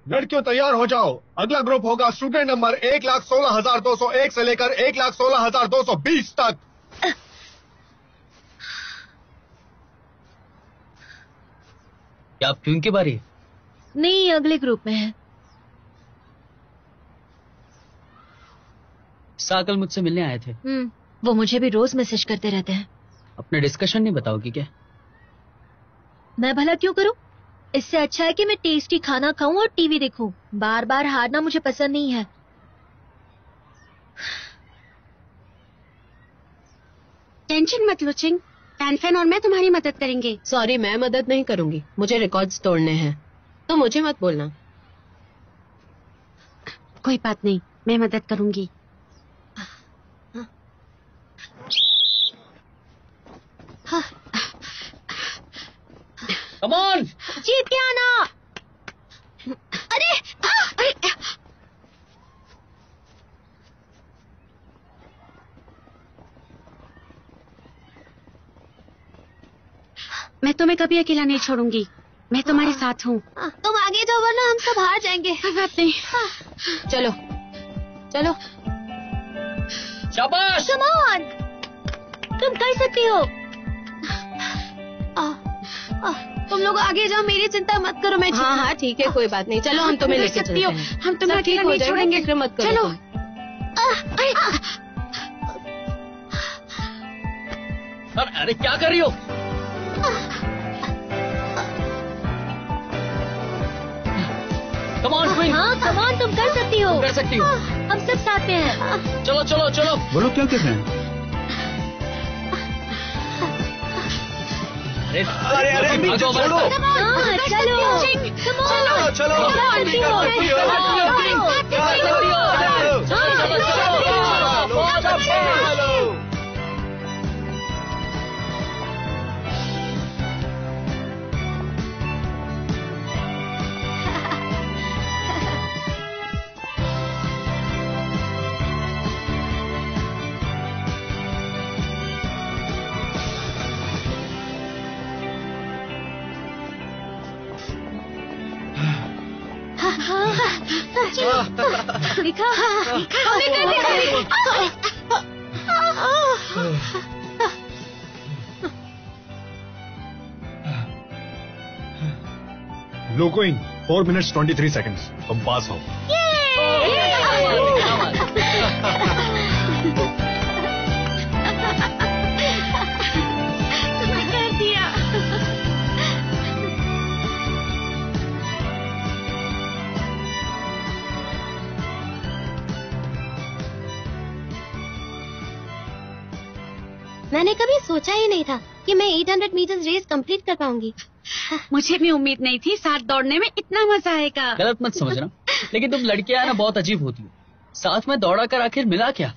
लड़कियों तैयार हो जाओ, अगला ग्रुप होगा स्टूडेंट नंबर 1,16,201 से लेकर 1,16,220 तक। क्या आप क्यों की बारी? नहीं, अगले ग्रुप में है। साकल मुझसे मिलने आए थे। वो मुझे भी रोज मैसेज करते रहते हैं। अपने डिस्कशन नहीं बताओगी क्या? मैं भला क्यों करूं? इससे अच्छा है कि मैं टेस्टी खाना खाऊं और टीवी देखूं। बार बार हारना मुझे पसंद नहीं है। टेंशन मत लो चिंग, फैन और मैं तुम्हारी मदद करेंगे। सॉरी, मैं मदद नहीं करूंगी, मुझे रिकॉर्ड्स तोड़ने हैं, तो मुझे मत बोलना। कोई बात नहीं, मैं मदद करूंगी। Come on! जीत के आना। अरे मैं तुम्हें कभी अकेला नहीं छोड़ूंगी, मैं तुम्हारे साथ हूँ। तुम आगे जाओ वरना हम सब हार जाएंगे। कोई बात नहीं। चलो चलो। शाबाश! Come on! तुम कर सकती हो। तुम लोग आगे जाओ, मेरी चिंता मत करो। मैं हाँ हाँ ठीक है, कोई बात नहीं, चलो हम तुम्हें लेके चलते हैं। हम तुम्हें अकेला नहीं छोड़ेंगे। फिक्र मत करो। चलो। अरे क्या कर रही हो? Come on, Queen! हाँ, come on, तुम कर सकती हो। कर सकती हो। हम सब साथ में हैं। चलो चलो चलो। वो लोग क्या कर रहे हैं? अरे अरे अभी छोड़ो। हाँ, चलो। Come on, चलो देखा, हमने कर दिया। लो क्वीन, 4 minutes 23 seconds, तुम पास हो। कर दिया। मैंने कभी सोचा ही नहीं था कि मैं 800 मीटर्स रेस कंप्लीट कर पाऊंगी। मुझे भी उम्मीद नहीं थी, साथ दौड़ने में इतना मजा आएगा। गलत मत समझना, लेकिन तुम लड़कियां ना बहुत अजीब होती हो। साथ में दौड़ा कर आखिर मिला क्या?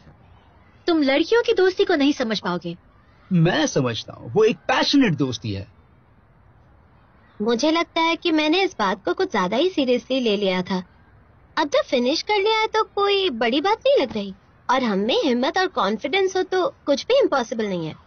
तुम लड़कियों की दोस्ती को नहीं समझ पाओगे। मैं समझता हूँ, वो एक पैशनेट दोस्ती है। मुझे लगता है कि मैंने इस बात को कुछ ज्यादा ही सीरियसली ले लिया था। अब जब फिनिश कर लिया है तो कोई बड़ी बात नहीं लग रही, और हम में हिम्मत और कॉन्फिडेंस हो तो कुछ भी इम्पॉसिबल नहीं है।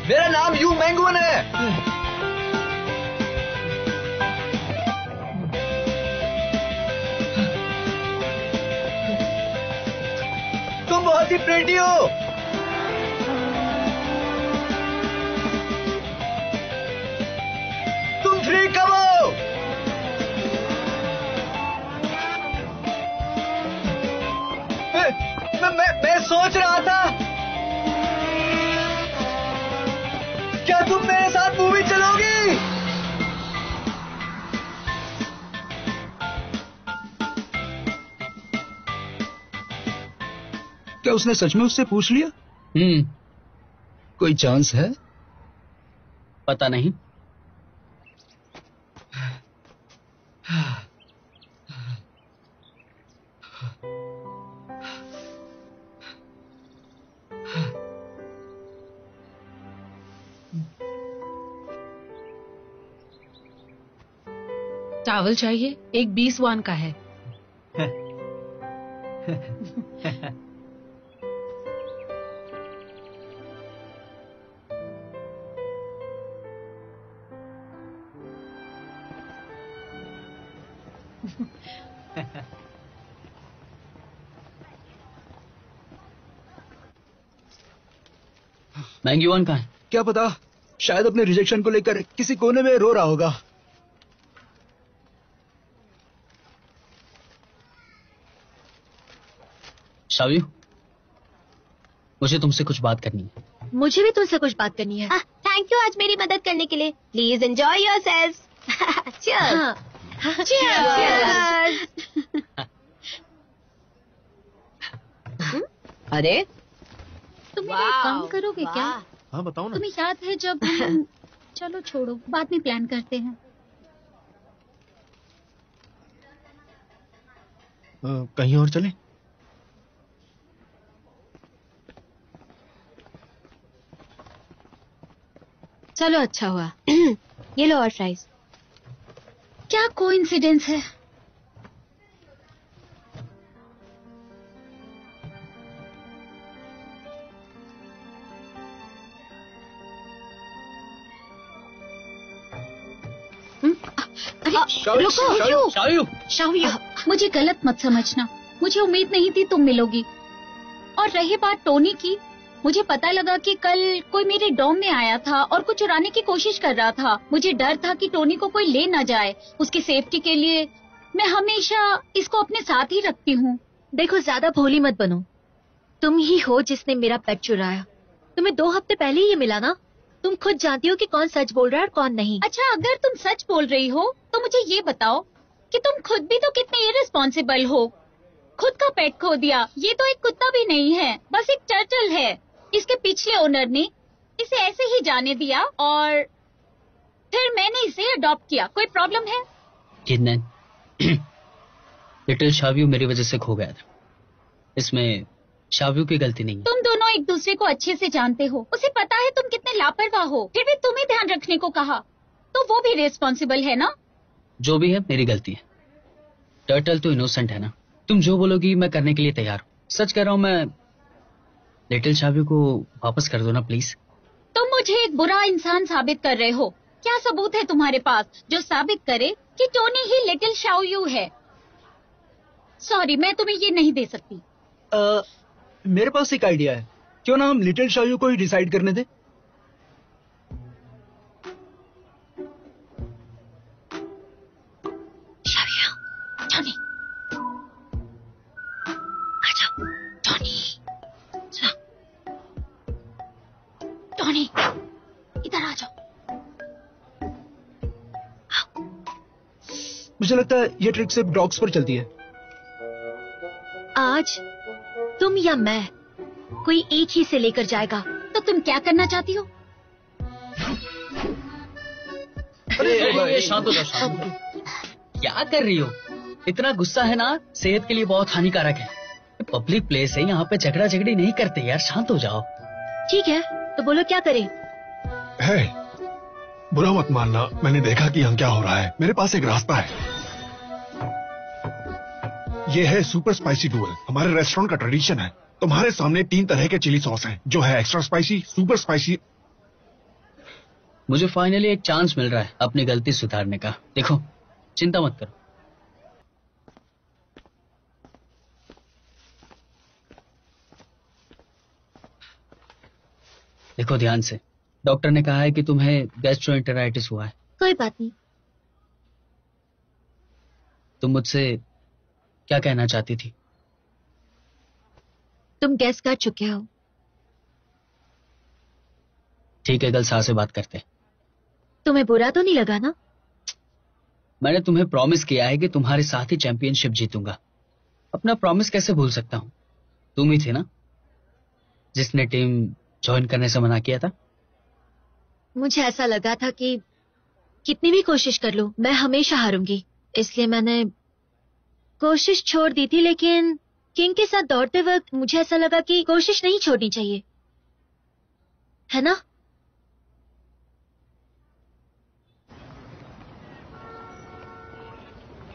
मेरा नाम यू मैंगून है। बहुत ही प्रेटी हो। तुम फ्री कब हो? मैं सोच रहा था क्या तुम मेरे साथ मूवी चलोगी? क्या उसने सच में उससे पूछ लिया? कोई चांस है? पता नहीं। चावल चाहिए? एक 20 वान का है। मैंगीवान कहाँ है? क्या पता, शायद अपने रिजेक्शन को लेकर किसी कोने में रो रहा होगा। शावियो, मुझे तुमसे कुछ बात करनी है। मुझे भी तुमसे कुछ बात करनी है। थैंक यू आज मेरी मदद करने के लिए। Please enjoy your self. अरे तुम मेरा एक काम करोगे क्या? हाँ बताओ ना। तुम्हें याद है जब हम चलो छोड़ो, बाद में प्लान करते हैं। कहीं और चलें? चलो, अच्छा हुआ। ये लो और फ्राइज। क्या कोइंसिडेंस है। शावियो, शावियो, मुझे गलत मत समझना। मुझे उम्मीद नहीं थी तुम मिलोगी। और रही बात टोनी की, मुझे पता लगा कि कल कोई मेरे डॉम में आया था और कुछ चुराने की कोशिश कर रहा था। मुझे डर था कि टोनी को कोई ले न जाए। उसकी सेफ्टी के लिए मैं हमेशा इसको अपने साथ ही रखती हूँ। देखो, ज्यादा भोली मत बनो। तुम ही हो जिसने मेरा पेट चुराया। तुम्हें 2 हफ्ते पहले ही ये मिला ना। तुम खुद जानती हो कि कौन सच बोल रहा है और कौन नहीं। अच्छा, अगर तुम सच बोल रही हो तो मुझे ये बताओ कि तुम खुद भी तो कितने इररिस्पॉन्सिबल हो। खुद का पेट खो दिया। ये तो एक कुत्ता भी नहीं है, बस एक टर्टल है। इसके पिछले ओनर ने इसे ऐसे ही जाने दिया और फिर मैंने इसे अडॉप्ट किया। कोई प्रॉब्लम है? किडनैन, लिटिल शावियो मेरी वजह से खो गया था। इसमें शावियो की गलती नहीं है। तुम दोनों एक दूसरे को अच्छे से जानते हो। उसे पता है तुम कितने लापरवाह हो, फिर भी तुम्हें ध्यान रखने को कहा, तो वो भी रिस्पॉन्सिबल है ना? जो भी है मेरी गलती है। टर्टल तो इनोसेंट है ना। तुम जो बोलोगी मैं करने के लिए तैयार हूँ। सच कह रहा हूँ मैं। लिटिल शावियो को वापस कर दो ना प्लीज। तुम मुझे एक बुरा इंसान साबित कर रहे हो। क्या सबूत है तुम्हारे पास जो साबित करे कि टोनी ही लिटिल शावियो है? सॉरी, मैं तुम्हें ये नहीं दे सकती। मेरे पास एक आइडिया है। क्यों ना हम लिटिल शावियो को ही डिसाइड करने दें? शावियो, टोनी, आ जाओ। टोनी, सुनो। टोनी, इधर आ जाओ। मुझे लगता है ये ट्रिक सिर्फ डॉग्स पर चलती है। आज तुम या मैं, कोई एक ही से लेकर जाएगा। तो तुम क्या करना चाहती हो? अरे शांत हो जाओ, शांत हो जाओ। क्या कर रही हो? इतना गुस्सा है ना, सेहत के लिए बहुत हानिकारक है। पब्लिक प्लेस है, यहाँ पे झगड़ा झगड़ी नहीं करते यार। शांत हो जाओ। ठीक है, तो बोलो क्या करें। है, बुरा मत मानना। मैंने देखा कि यहाँ क्या हो रहा है। मेरे पास एक रास्ता है। ये है सुपर स्पाइसी डुअल। हमारे रेस्टोरेंट का ट्रेडिशन है। तुम्हारे सामने 3 तरह के चिली सॉस हैं, जो है एक्स्ट्रा स्पाइसी, सुपर स्पाइसी। मुझे फाइनली एक चांस मिल रहा है अपनी गलती सुधारने का। देखो, चिंता मत करो। देखो ध्यान से, डॉक्टर ने कहा है कि तुम्हें गैस्ट्रोएंटेराइटिस हुआ है। कोई बात नहीं। तुम मुझसे क्या कहना चाहती थी? तुम गैस कर चुके हो। ठीक है, कल साह से बात करते हैं। तुम्हें बुरा तो नहीं लगा ना? मैंने तुम्हें प्रॉमिस किया है कि तुम्हारे साथ ही चैंपियनशिप जीतूंगा। अपना प्रॉमिस कैसे भूल सकता हूं? तुम ही थे ना जिसने टीम ज्वाइन करने से मना किया था। मुझे ऐसा लगा था कि कितनी भी कोशिश कर लूं मैं हमेशा हारूंगी, इसलिए मैंने कोशिश छोड़ दी थी। लेकिन किंग के साथ दौड़ते वक्त मुझे ऐसा लगा कि कोशिश नहीं छोड़नी चाहिए, है ना?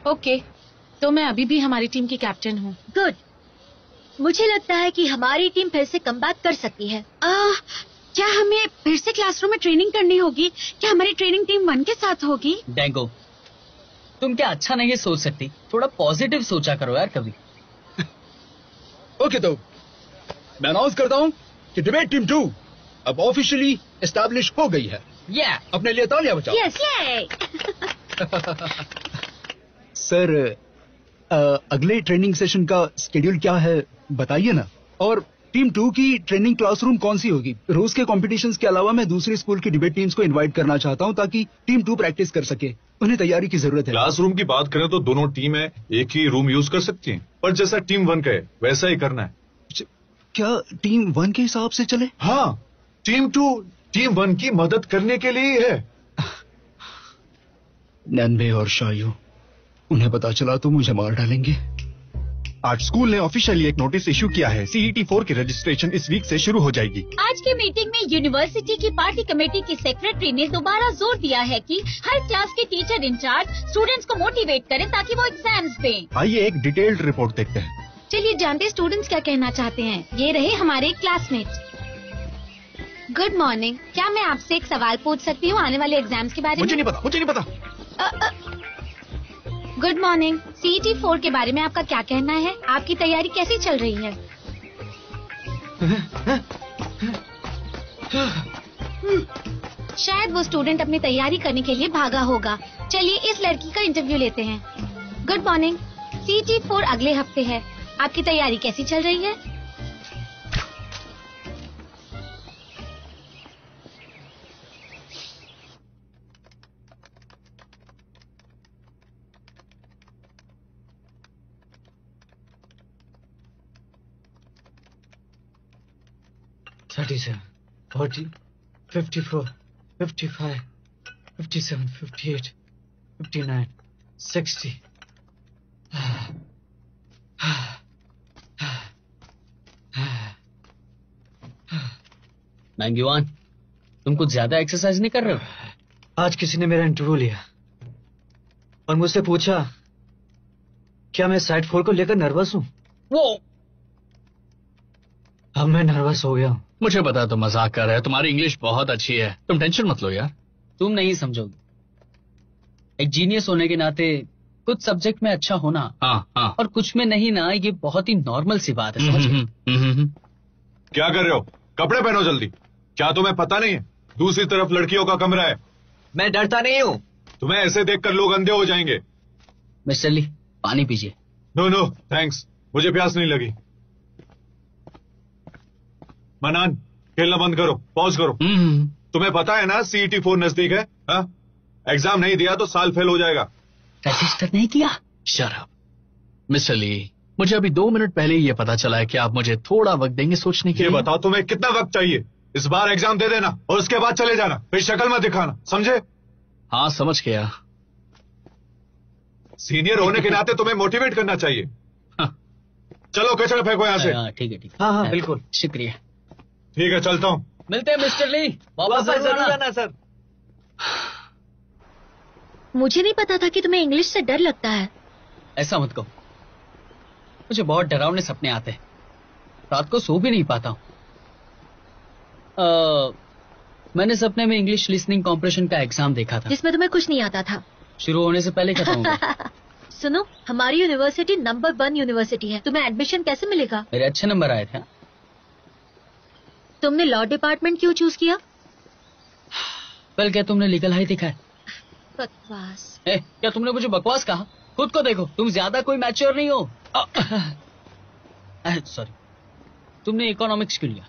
ओके, तो मैं अभी भी हमारी टीम की कैप्टन हूँ। गुड। मुझे लगता है कि हमारी टीम फिर से कमबैक कर सकती है। क्या हमें फिर से क्लासरूम में ट्रेनिंग करनी होगी? क्या हमारी ट्रेनिंग टीम 1 के साथ होगी? डैंगो, तुम क्या अच्छा नहीं सोच सकती? थोड़ा पॉजिटिव सोचा करो यार कभी। ओके, तो मैं अनाउंस करता हूँ कि डिबेट टीम 2 अब ऑफिशियली एस्टैब्लिश हो गई है। अपने लिए तालियां बजाओ। यस। सर, अगले ट्रेनिंग सेशन का शेड्यूल क्या है बताइए ना। और टीम 2 की ट्रेनिंग क्लासरूम कौन सी होगी? रोज के कॉम्पिटिशन्स के अलावा मैं दूसरी स्कूल की डिबेट टीम्स को इनवाइट करना चाहता हूं ताकि टीम 2 प्रैक्टिस कर सके। उन्हें तैयारी की जरूरत है। क्लासरूम की बात करें तो दोनों टीमें एक ही रूम यूज कर सकती हैं, पर जैसा टीम 1 कहे वैसा ही करना है। क्या टीम 1 के हिसाब से चले? हाँ, टीम 2 टीम 1 की मदद करने के लिए ही है। नन्हे और शायू, उन्हें पता चला तो मुझे मार डालेंगे। आज स्कूल ने ऑफिशियली एक नोटिस इशू किया है। CET 4 की रजिस्ट्रेशन इस वीक से शुरू हो जाएगी। आज की मीटिंग में यूनिवर्सिटी की पार्टी कमेटी की सेक्रेटरी ने दोबारा जोर दिया है कि हर क्लास के टीचर इंचार्ज स्टूडेंट्स को मोटिवेट करें ताकि वो एग्जाम्स दें। आइए एक डिटेल्ड रिपोर्ट देखते हैं। चलिए जानते स्टूडेंट्स क्या कहना चाहते हैं। ये रहे हमारे क्लासमेट। गुड मॉर्निंग, क्या मैं आपसे एक सवाल पूछ सकती हूँ आने वाले एग्जाम्स के बारे में? मुझे नहीं पता। गुड मॉर्निंग, CET 4 के बारे में आपका क्या कहना है? आपकी तैयारी कैसी चल रही है? शायद वो स्टूडेंट अपनी तैयारी करने के लिए भागा होगा। चलिए इस लड़की का इंटरव्यू लेते हैं। गुड मॉर्निंग, CET 4 अगले हफ्ते है, आपकी तैयारी कैसी चल रही है? $37, $40, $54, $55, $57, $58, $59, $60. मैंगीवान, तुम कुछ ज्यादा एक्सरसाइज नहीं कर रहे हो? आज किसी ने मेरा इंटरव्यू लिया और मुझसे पूछा क्या मैं साइड 4 को लेकर नर्वस हूँ। वो अब मैं नर्वस हो गया हूँ। मुझे पता तुम मजाक कर रहे हो, तुम्हारी इंग्लिश बहुत अच्छी है, तुम टेंशन मत लो यार। तुम नहीं समझोगे, एक जीनियस होने के नाते कुछ सब्जेक्ट में अच्छा होना हाँ। और कुछ में नहीं ना, ये बहुत ही नॉर्मल सी बात है, समझ गए? क्या कर रहे हो? कपड़े पहनो जल्दी। क्या तुम्हें पता नहीं है दूसरी तरफ लड़कियों का कमरा है? मैं डरता नहीं हूँ। तुम्हें ऐसे देखकर लोग अंधे हो जाएंगे। मिस्टर ली, पानी पीजिए। नो थैंक्स, मुझे प्यास नहीं लगी। मनान, खेलना बंद करो, पॉज करो। तुम्हें पता है ना CET 4 नजदीक है। एग्जाम नहीं दिया तो साल फेल हो जाएगा। रजिस्टर नहीं किया? शट अप मिस्टर ली, मुझे अभी 2 मिनट पहले ही ये पता चला है कि आप मुझे थोड़ा वक्त देंगे सोचने के लिए। लिए बताओ तुम्हें कितना वक्त चाहिए? इस बार एग्जाम दे देना और उसके बाद चले जाना, फिर शक्ल मत दिखाना, समझे? हाँ समझ गया। सीनियर होने के नाते तुम्हें मोटिवेट करना चाहिए। चलो कचरा फेंको यहाँ से। ठीक है। हाँ बिल्कुल, शुक्रिया। ठीक है, चलता हूँ। मिलते हैं मिस्टर ली, वापस जरूर आना सर। मुझे नहीं पता था कि तुम्हें इंग्लिश से डर लगता है। ऐसा मत कहो, मुझे बहुत डरावने सपने आते हैं, रात को सो भी नहीं पाता हूँ। मैंने सपने में इंग्लिश लिसनिंग कॉम्प्रिहेंशन का एग्जाम देखा था, जिसमें तुम्हें कुछ नहीं आता था। शुरू होने से पहले खत्म हो गया। सुनो, हमारी यूनिवर्सिटी नंबर 1 यूनिवर्सिटी है, तुम्हें एडमिशन कैसे मिलेगा? मेरे अच्छे नंबर आए थे। तुमने लॉ डिपार्टमेंट क्यों चूज किया? कल क्या तुमने लीगल हाई देखा है? बकवास। क्या तुमने मुझे बकवास कहा? खुद को देखो, तुम ज्यादा कोई मैच्योर नहीं हो। सॉरी, तुमने इकोनॉमिक्स क्यों लिया?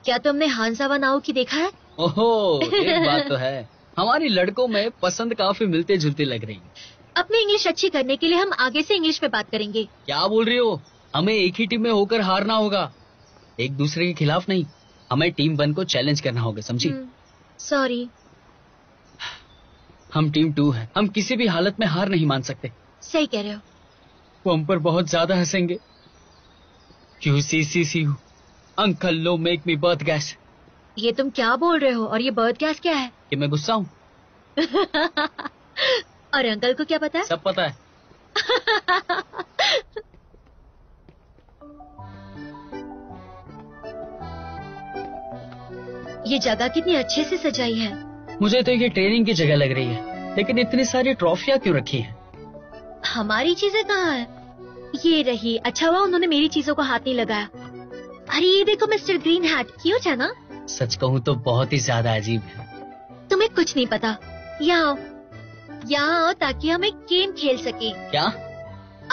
क्या तुमने हानसावा नाओकी देखा है? ओहो, एक बात तो है, हमारी लड़कों में पसंद काफी मिलते जुलते लग रही है। अपनी इंग्लिश अच्छी करने के लिए हम आगे से इंग्लिश में बात करेंगे। क्या बोल रही हो? हमें एक ही टीम में होकर हारना होगा, एक दूसरे के खिलाफ नहीं। हमें टीम 1 को चैलेंज करना होगा, समझी? सॉरी। हम टीम 2 है, हम किसी भी हालत में हार नहीं मान सकते। सही कह रहे हो। वो हम पर बहुत ज्यादा हंसेंगे। QCCCU, अंकल लो मेक मी बर्थ गैस। ये तुम क्या बोल रहे हो? और ये बर्थ गैस क्या है? कि मैं गुस्सा हूँ। और अंकल को क्या पता है? सब पता है। ये जगह कितनी अच्छे से सजाई है। मुझे तो ये ट्रेनिंग की जगह लग रही है, लेकिन इतनी सारी ट्रॉफियां क्यों रखी हैं? हमारी चीजें कहाँ है? ये रही। अच्छा हुआ उन्होंने मेरी चीजों को हाथ नहीं लगाया। अरे ये देखो मिस्टर ग्रीन हैट, क्यूट है ना? सच कहूँ तो बहुत ही ज्यादा अजीब है। तुम्हें कुछ नहीं पता। यहाँ आओ, यहाँ आओ ताकि हम एक गेम खेल सके। क्या?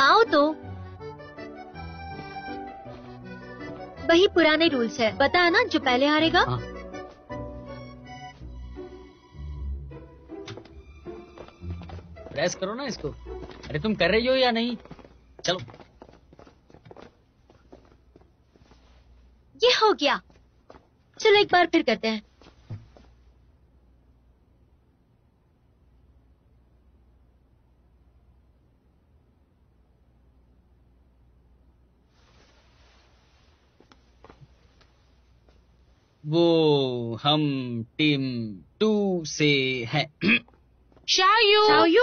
आओ तो। वही पुराने रूल्स है, पता है ना? जो पहले हारेगा। हाँ। प्रेस करो ना इसको। अरे तुम कर रही हो या नहीं? चलो। ये हो गया। चलो एक बार फिर करते हैं। वो हम टीम 2 से हैं। शायू।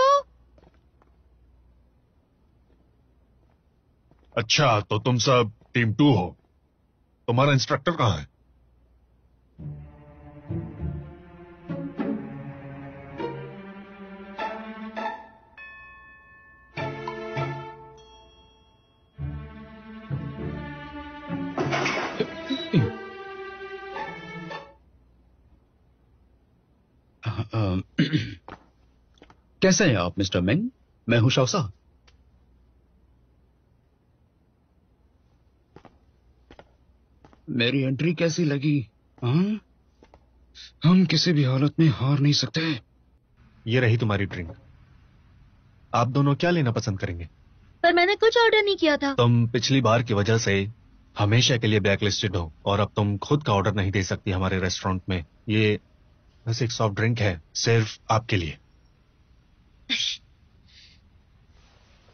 अच्छा, तो तुम सब टीम 2 हो। तुम्हारा इंस्ट्रक्टर कहाँ है? कैसे हैं आप मिस्टर मेंग? मैं हूं शौसा। मेरी एंट्री कैसी लगी? हाँ? हम किसी भी हालत में हार नहीं सकते। ये रही तुम्हारी ड्रिंक। आप दोनों क्या लेना पसंद करेंगे? पर मैंने कुछ ऑर्डर नहीं किया था। तुम पिछली बार की वजह से हमेशा के लिए ब्लैकलिस्टेड हो, और अब तुम खुद का ऑर्डर नहीं दे सकती हमारे रेस्टोरेंट में। ये बस एक सॉफ्ट ड्रिंक है, सिर्फ आपके लिए।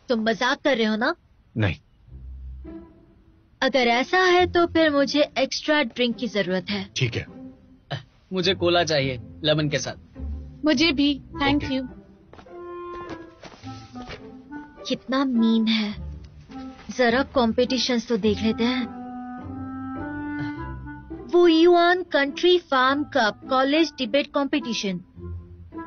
तुम मजाक कर रहे हो ना? नहीं। अगर ऐसा है तो फिर मुझे एक्स्ट्रा ड्रिंक की जरूरत है। ठीक है। मुझे कोला चाहिए लेमन के साथ। मुझे भी, थैंक यू। कितना मीन है। जरा कॉम्पिटिशन्स तो देख लेते हैं। वो युआन country farm cup college debate competition.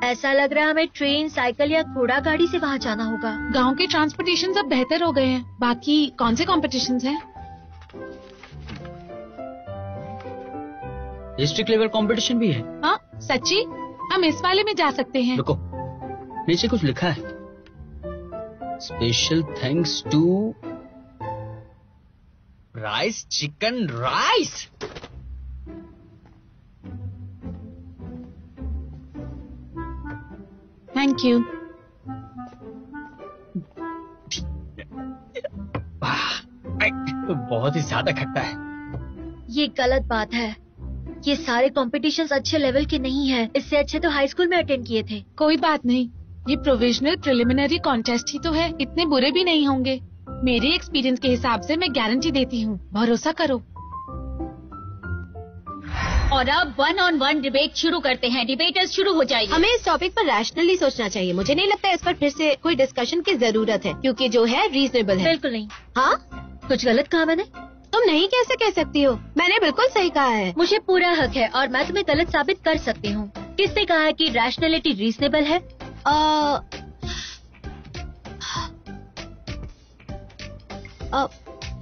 ऐसा लग रहा है हमें ट्रेन, साइकिल या घोड़ा गाड़ी से वहाँ जाना होगा। गांव के ट्रांसपोर्टेशन अब बेहतर हो गए हैं। बाकी कौन से कॉम्पिटिशन्स हैं? डिस्ट्रिक्ट लेवल कंपटीशन भी है। हाँ सच्ची? हम इस वाले में जा सकते हैं। रुको, नीचे कुछ लिखा है। Special thanks to rice chicken rice. Thank you. बहुत ही ज्यादा खट्टा है। ये गलत बात है। ये सारे कॉम्पिटिशन्स अच्छे लेवल के नहीं है। इससे अच्छे तो हाई स्कूल में अटेंड किए थे। कोई बात नहीं, ये प्रोविजनल प्रिलिमिनरी कॉन्टेस्ट ही तो है, इतने बुरे भी नहीं होंगे। मेरे एक्सपीरियंस के हिसाब से मैं गारंटी देती हूँ, भरोसा करो। और अब 1-on-1 डिबेट शुरू करते हैं। डिबेटर्स शुरू हो जाइए। हमें इस टॉपिक पर रैशनली सोचना चाहिए। मुझे नहीं लगता इस पर फिर से कोई डिस्कशन की जरूरत है, क्योंकि जो है रीजनेबल है। बिल्कुल नहीं। हाँ, कुछ गलत कहा मैंने? तुम नहीं कैसे कह सकती हो? मैंने बिल्कुल सही कहा है। मुझे पूरा हक है और मैं तुम्हें गलत साबित कर सकती हूँ। किसने कहा कि रैशनैलिटी रीजनेबल है?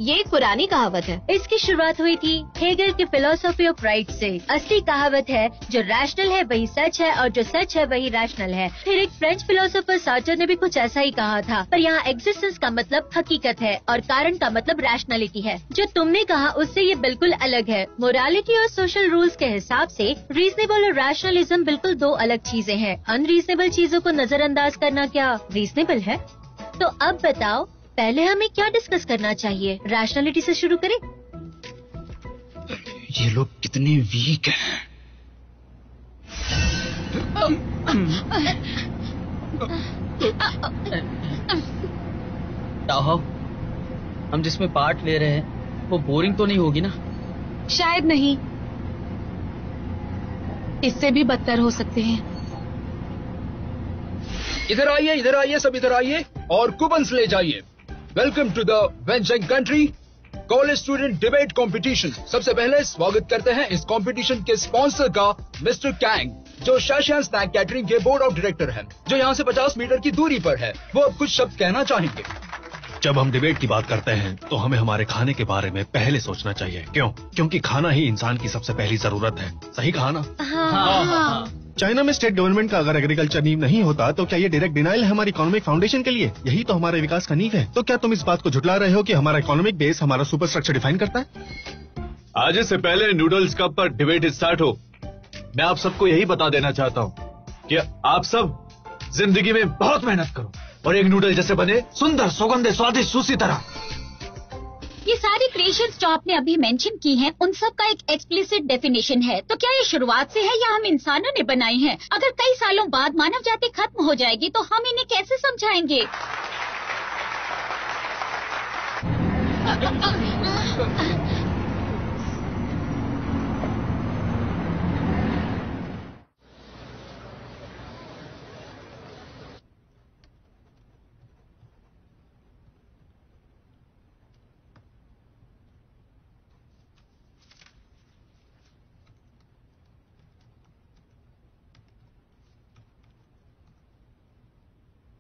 ये एक पुरानी कहावत है। इसकी शुरुआत हुई थी हेगल की फिलोसॉफी ऑफ राइट से। असली कहावत है जो रैशनल है वही सच है और जो सच है वही रैशनल है। फिर एक फ्रेंच फिलोसोफर सार्टर ने भी कुछ ऐसा ही कहा था, पर यहाँ एग्जिस्टेंस का मतलब हकीकत है और कारण का मतलब रैशनलिटी है। जो तुमने कहा उससे ये बिल्कुल अलग है। मोरालिटी और सोशल रूल्स के हिसाब से रीजनेबल और रैशनलिज्म बिल्कुल दो अलग चीजें हैं। अनरीजनेबल चीजों को नजरअंदाज करना क्या रीजनेबल है? तो अब बताओ, पहले हमें क्या डिस्कस करना चाहिए? रैशनलिटी से शुरू करें? ये लोग कितने वीक हैं। ताहो, हम जिसमें पार्ट ले रहे हैं वो बोरिंग तो नहीं होगी ना? शायद नहीं, इससे भी बदतर हो सकते हैं। इधर आइए, सब इधर आइए और कूपन्स ले जाइए। Welcome to the venture country college student debate competition. सबसे पहले स्वागत करते हैं इस कंपटीशन के स्पॉन्सर का, मिस्टर कैंग, जो शाशियान स्नैक कैटरिंग के बोर्ड ऑफ डायरेक्टर हैं, जो यहाँ से 50 मीटर की दूरी पर है। वो अब कुछ शब्द कहना चाहेंगे। जब हम डिबेट की बात करते हैं तो हमें हमारे खाने के बारे में पहले सोचना चाहिए। क्यों? क्योंकि खाना ही इंसान की सबसे पहली जरूरत है। सही कहा ना? हाँ। चाइना में स्टेट गवर्नमेंट का अगर एग्रीकल्चर नींव नहीं होता तो क्या ये डायरेक्ट डिनाइल है हमारी इकोनॉमिक फाउंडेशन के लिए? यही तो हमारे विकास का नींव है। तो क्या तुम इस बात को झुटला रहे हो कि हमारा इकोनॉमिक बेस हमारा सुपर स्ट्रक्चर डिफाइन करता है? आज से पहले नूडल्स कप पर डिबेट स्टार्ट हो, मैं आप सबको यही बता देना चाहता हूँ कि आप सब जिंदगी में बहुत मेहनत करो और एक नूडल जैसे बने सुंदर, सुगंधित, स्वादिष्ट, सूसी तरह। ये सारी क्रिएशंस जो आपने अभी मेंशन की हैं, उन सब का एक एक्सप्लिसिट डेफिनेशन है। तो क्या ये शुरुआत से है या हम इंसानों ने बनाई है? अगर कई सालों बाद मानव जाति खत्म हो जाएगी तो हम इन्हें कैसे समझाएंगे?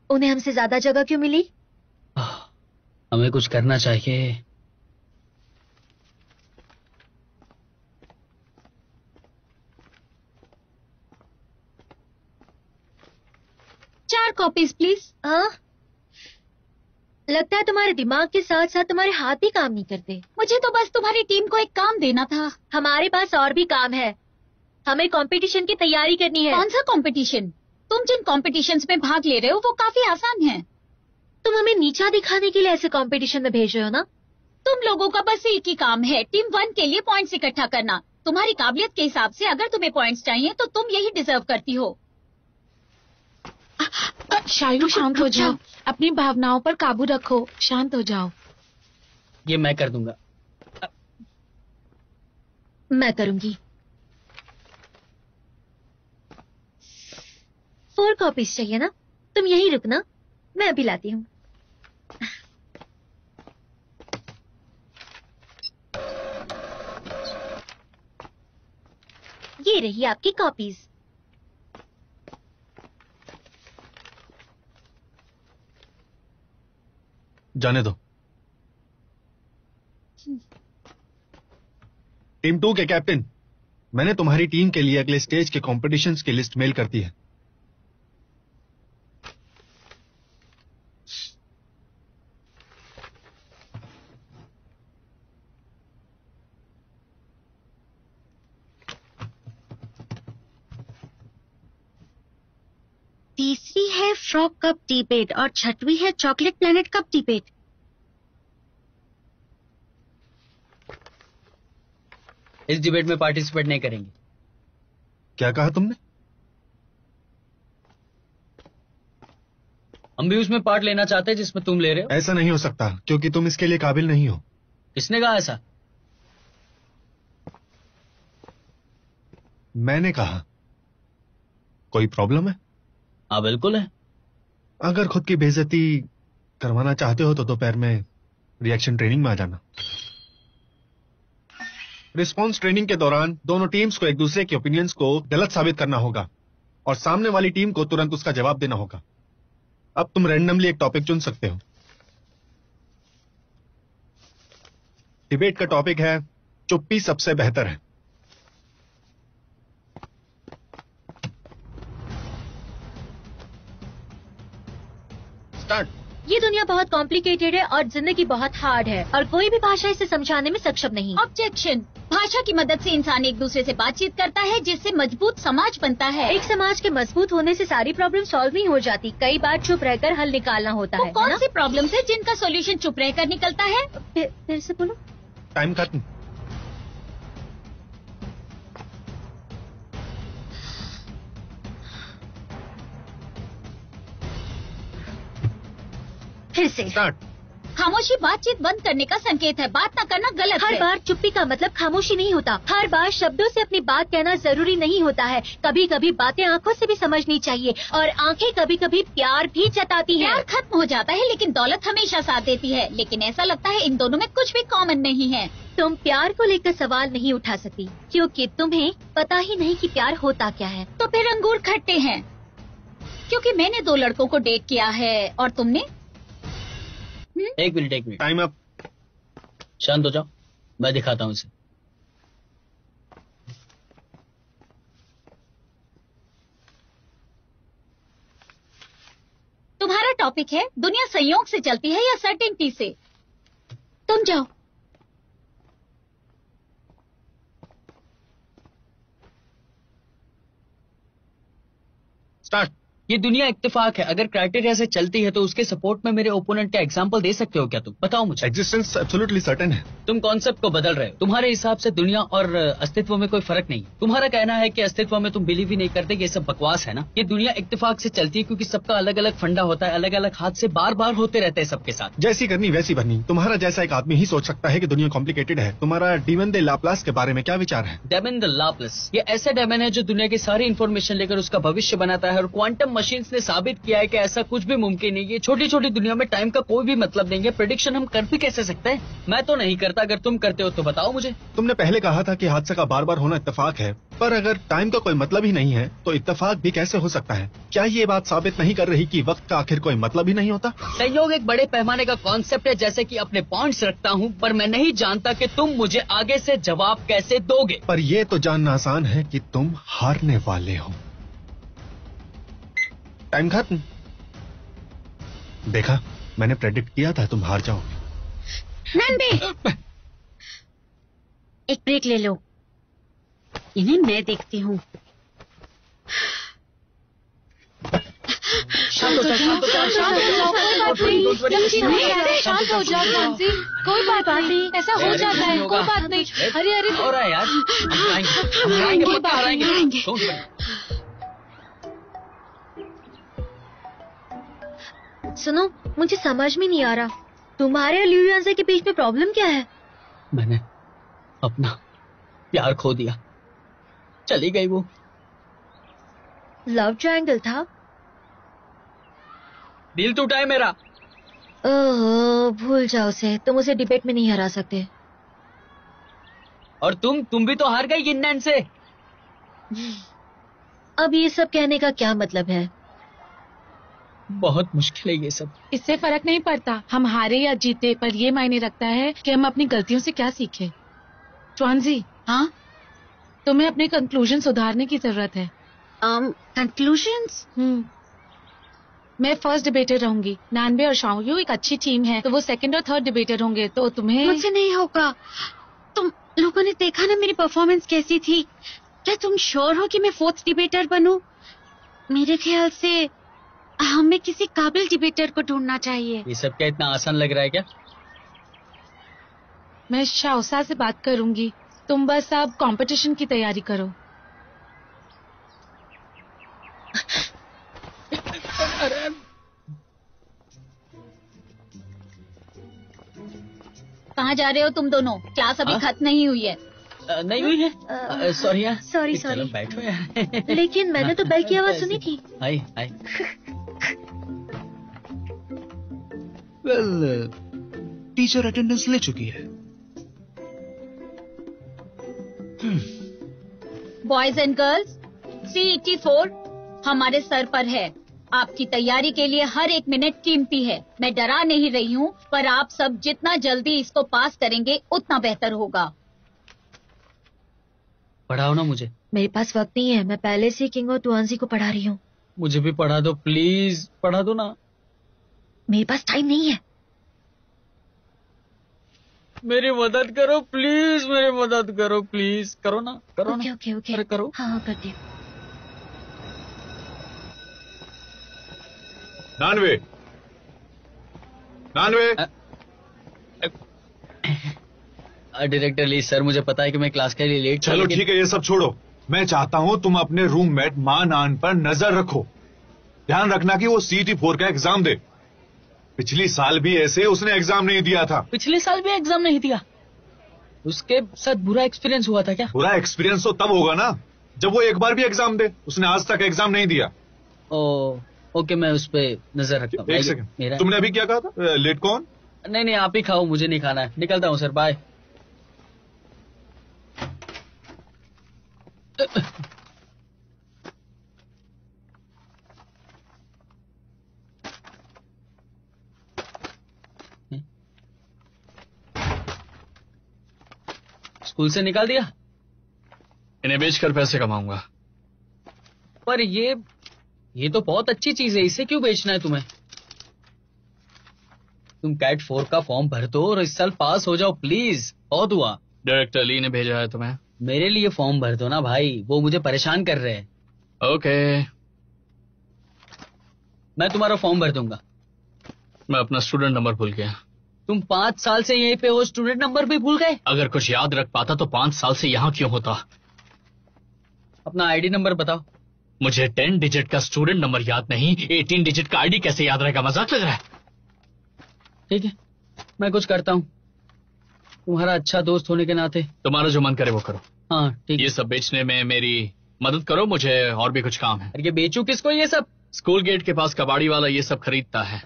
उन्हें हमसे ज्यादा जगह क्यों मिली? हमें कुछ करना चाहिए। चार कॉपीज प्लीज। हाँ? लगता है तुम्हारे दिमाग के साथ साथ तुम्हारे हाथ भी काम नहीं करते। मुझे तो बस तुम्हारी टीम को एक काम देना था। हमारे पास और भी काम है। हमें कंपटीशन की तैयारी करनी है। कौन सा कंपटीशन? तुम जिन कॉम्पिटिशन्स में भाग ले रहे हो वो काफी आसान है। तुम हमें नीचा दिखाने के लिए ऐसे कंपटीशन में भेज रहे हो ना? तुम लोगों का बस एक ही काम है, टीम 1 के लिए पॉइंट्स इकट्ठा करना। तुम्हारी काबिलियत के हिसाब से अगर तुम्हें पॉइंट्स चाहिए तो तुम यही डिजर्व करती हो। शायू, शांत हो जाओ, अपनी भावनाओं पर काबू रखो, शांत हो जाओ। ये मैं कर दूंगा। मैं करूंगी। 4 कॉपीज चाहिए ना? तुम यही रुकना, मैं अभी लाती हूँ। ये रही आपकी कॉपीज। जाने दो। टीम 2 के कैप्टन, मैंने तुम्हारी टीम के लिए अगले स्टेज के कॉम्पिटिशन्स की लिस्ट मेल कर दी है। तीसरी है फ्रॉग कप डिबेट और छठवीं है चॉकलेट प्लेनेट कप डिबेट। इस डिबेट में पार्टिसिपेट नहीं करेंगे। क्या कहा तुमने? हम भी उसमें पार्ट लेना चाहते हैं जिसमें तुम ले रहे हो। ऐसा नहीं हो सकता क्योंकि तुम इसके लिए काबिल नहीं हो। किसने कहा ऐसा? मैंने कहा। कोई प्रॉब्लम है? हाँ बिल्कुल है। अगर खुद की बेइज्जती करवाना चाहते हो तो दोपहर में रिएक्शन ट्रेनिंग में आ जाना। रिस्पॉन्स ट्रेनिंग के दौरान दोनों टीम्स को एक दूसरे के ओपिनियंस को गलत साबित करना होगा और सामने वाली टीम को तुरंत उसका जवाब देना होगा। अब तुम रैंडमली एक टॉपिक चुन सकते हो। डिबेट का टॉपिक है चुप्पी सबसे बेहतर है। स्टार्ट। ये दुनिया बहुत कॉम्प्लिकेटेड है और जिंदगी बहुत हार्ड है और कोई भी भाषा इसे समझाने में सक्षम नहीं। ऑब्जेक्शन। भाषा की मदद से इंसान एक दूसरे से बातचीत करता है जिससे मजबूत समाज बनता है। एक समाज के मजबूत होने से सारी प्रॉब्लम सॉल्व नहीं हो जाती, कई बार चुप रहकर हल निकालना होता है। कौन सी प्रॉब्लम्स है जिनका सॉल्यूशन चुप रहकर निकलता है? फिर से बोलो। टाइम खत्म। फिर से स्टार्ट। खामोशी बातचीत बंद करने का संकेत है, बात न करना गलत हर है। बार चुप्पी का मतलब खामोशी नहीं होता, हर बार शब्दों से अपनी बात कहना जरूरी नहीं होता है। कभी कभी बातें आंखों से भी समझनी चाहिए और आंखें कभी कभी प्यार भी जताती हैं। प्यार खत्म हो जाता है लेकिन दौलत हमेशा साथ देती है, लेकिन ऐसा लगता है इन दोनों में कुछ भी कॉमन नहीं है। तुम प्यार को लेकर सवाल नहीं उठा सकती क्योंकि तुम्हें पता ही नहीं कि प्यार होता क्या है। तो फिर अंगूर खट्टे हैं क्योंकि मैंने 2 लड़कों को डेट किया है और तुमने? एक मिनट। Time up. शांत हो जाओ, मैं दिखाता हूँ इसे। तुम्हारा टॉपिक है दुनिया संयोग से चलती है या सर्टेनिटी से? तुम जाओ। स्टार्ट। ये दुनिया इत्तेफाक है, अगर क्राइटेरिया से चलती है तो उसके सपोर्ट में मेरे ओपोनेंट का एग्जांपल दे सकते हो क्या तुम? बताओ मुझे। एग्जिस्टेंस एब्सोल्युटली सर्टेन है। तुम कॉन्सेप्ट को बदल रहे हो। तुम्हारे हिसाब से दुनिया और अस्तित्व में कोई फर्क नहीं। तुम्हारा कहना है कि अस्तित्व में तुम बिलीव ही नहीं करते, ये सब बकवास है ना। ये दुनिया इत्तेफाक से चलती है क्योंकि सबका अलग अलग फंडा होता है, अलग अलग हाथ से बार बार होते रहते हैं सबके साथ। जैसी करनी वैसी भरनी। तुम्हारा जैसा एक आदमी ही सोच सकता है कि दुनिया कॉम्प्लिकेटेड है। तुम्हारा डेमन द लाप्लास के बारे में क्या विचार है? डेमन द लाप्लास ये ऐसा डेमन है जो दुनिया की सारी इन्फॉर्मेशन लेकर उसका भविष्य बनाता है और क्वांटम मशीन्स ने साबित किया है कि ऐसा कुछ भी मुमकिन नहीं है। छोटी छोटी दुनिया में टाइम का कोई भी मतलब नहीं है। प्रेडिक्शन हम कर भी कैसे सकते हैं? मैं तो नहीं करता, अगर तुम करते हो तो बताओ मुझे। तुमने पहले कहा था कि हादसे का बार बार होना इत्तेफाक है, पर अगर टाइम का कोई मतलब ही नहीं है तो इत्तेफाक भी कैसे हो सकता है? क्या ये बात साबित नहीं कर रही कि वक्त का आखिर कोई मतलब ही नहीं होता? संयोग एक बड़े पैमाने का कॉन्सेप्ट है, जैसे कि अपने पॉइंट्स रखता हूँ, पर मैं नहीं जानता कि तुम मुझे आगे से जवाब कैसे दोगे। पर ये तो जानना आसान है कि तुम हारने वाले हो। टाइम खत्म। देखा, मैंने प्रेडिक्ट किया था तुम हार जाओगे। नंदे, एक ब्रेक ले लो, इन्हें मैं देखती हूँ। शांत हो जाओ फ्रांसी, कोई बात नहीं, ऐसा हो जाता है, कोई बात नहीं। अरे हो रहा है यार, हम हराएंगे। सुनो, मुझे समझ में नहीं आ रहा, तुम्हारे और ल्यूलियांसे के बीच में प्रॉब्लम क्या है? मैंने अपना प्यार खो दिया, चली गई वो। लव ट्रायंगल था? दिल टूटा है मेरा। ओह, भूल जाओ उसे, तुम उसे डिबेट में नहीं हरा सकते। और तुम भी तो हार गई गिन्नैन से। अब ये सब कहने का क्या मतलब है? बहुत मुश्किल है ये सब। इससे फर्क नहीं पड़ता हम हारे या जीते, पर ये मायने रखता है कि हम अपनी गलतियों से क्या सीखे। ट्वांजी, हाँ, तुम्हें अपने कंक्लूजन सुधारने की जरूरत है। कंक्लूजन्स? मैं फर्स्ट डिबेटर रहूंगी, नानबे और शाओयू एक अच्छी टीम है, तो वो सेकंड और थर्ड डिबेटर होंगे, तो तुम्हें। मुझसे नहीं होगा। तुम लोगों ने देखा ना मेरी परफॉर्मेंस कैसी थी। क्या तुम श्योर हो कि मैं फोर्थ डिबेटर बनूं? मेरे ख्याल से हमें किसी काबिल डिबेटर को ढूंढना चाहिए। ये सब क्या इतना आसान लग रहा है क्या? मैं शाओसा से बात करूंगी, तुम बस अब कंपटीशन की तैयारी करो। कहाँ जा रहे हो तुम दोनों? क्लास अभी खत्म नहीं हुई है। नहीं हुई है? सॉरी यार। सॉरी। चलो बैठो यार। लेकिन मैंने तो बेल की आवाज सुनी थी। आई। वेल, टीचर अटेंडेंस ले चुकी है। बॉयज एंड गर्ल्स, 384 हमारे सर पर है। आपकी तैयारी के लिए हर एक मिनट कीमती है। मैं डरा नहीं रही हूँ, पर आप सब जितना जल्दी इसको पास करेंगे उतना बेहतर होगा। पढ़ाओ ना मुझे। मेरे पास वक्त नहीं है, मैं पहले से किंग और तुआंजी को पढ़ा रही हूँ। मुझे भी पढ़ा दो प्लीज, पढ़ा दो ना। मेरे पास टाइम नहीं है। मेरी मदद करो प्लीज, मेरी मदद करो प्लीज। करो ना, करो ओके ना। Okay okay. अरे करो। हाँ करती हूँ। 99 डायरेक्टर ली सर, मुझे पता है कि मैं क्लास के लिए लेट। चलो ठीक है, ये सब छोड़ो। मैं चाहता हूं तुम अपने रूममेट मानान पर नजर रखो। ध्यान रखना कि वो CT4 का एग्जाम दे। पिछली साल भी ऐसे उसने एग्जाम नहीं दिया था। पिछले साल भी एग्जाम नहीं दिया? उसके साथ बुरा एक्सपीरियंस हुआ था क्या? बुरा एक्सपीरियंस तो तब होगा ना जब वो एक बार भी एग्जाम दे। उसने आज तक एग्जाम नहीं दिया। ओके, मैं उस पे नजर रखता हूँ। एक सेकंड, मेरा तुमने अभी क्या कहा था? लेट कौन? नहीं, आप ही खाओ, मुझे नहीं खाना है। निकलता हूँ सर, बाय। स्कूल से निकाल दिया? इन्हें बेचकर पैसे कमाऊंगा। पर ये तो बहुत अच्छी चीज है, इसे क्यों बेचना है तुम्हें? तुम कैट 4 का फॉर्म भर दो और इस साल पास हो जाओ प्लीज। बहुत हुआ। डायरेक्टर ली ने भेजा है तुम्हें। मेरे लिए फॉर्म भर दो ना भाई, वो मुझे परेशान कर रहे हैं। ओके, मैं तुम्हारा फॉर्म भर दूंगा। मैं अपना स्टूडेंट नंबर भूल गया। तुम 5 साल से यहीं पे हो, स्टूडेंट नंबर भी भूल गए? अगर कुछ याद रख पाता तो 5 साल से यहाँ क्यों होता? अपना आईडी नंबर बताओ। मुझे 10 डिजिट का स्टूडेंट नंबर याद नहीं, 18 डिजिट का आईडी कैसे याद रहेगा? मजाक लग रहा है? ठीक है, मैं कुछ करता हूँ, तुम्हारा अच्छा दोस्त होने के नाते। तुम्हारा जो मन करे वो करो। हाँ ठीक है। ये सब बेचने में मेरी मदद करो, मुझे और भी कुछ काम है। अरे ये बेचू किसको ये सब? स्कूल गेट के पास कबाड़ी वाला ये सब खरीदता है।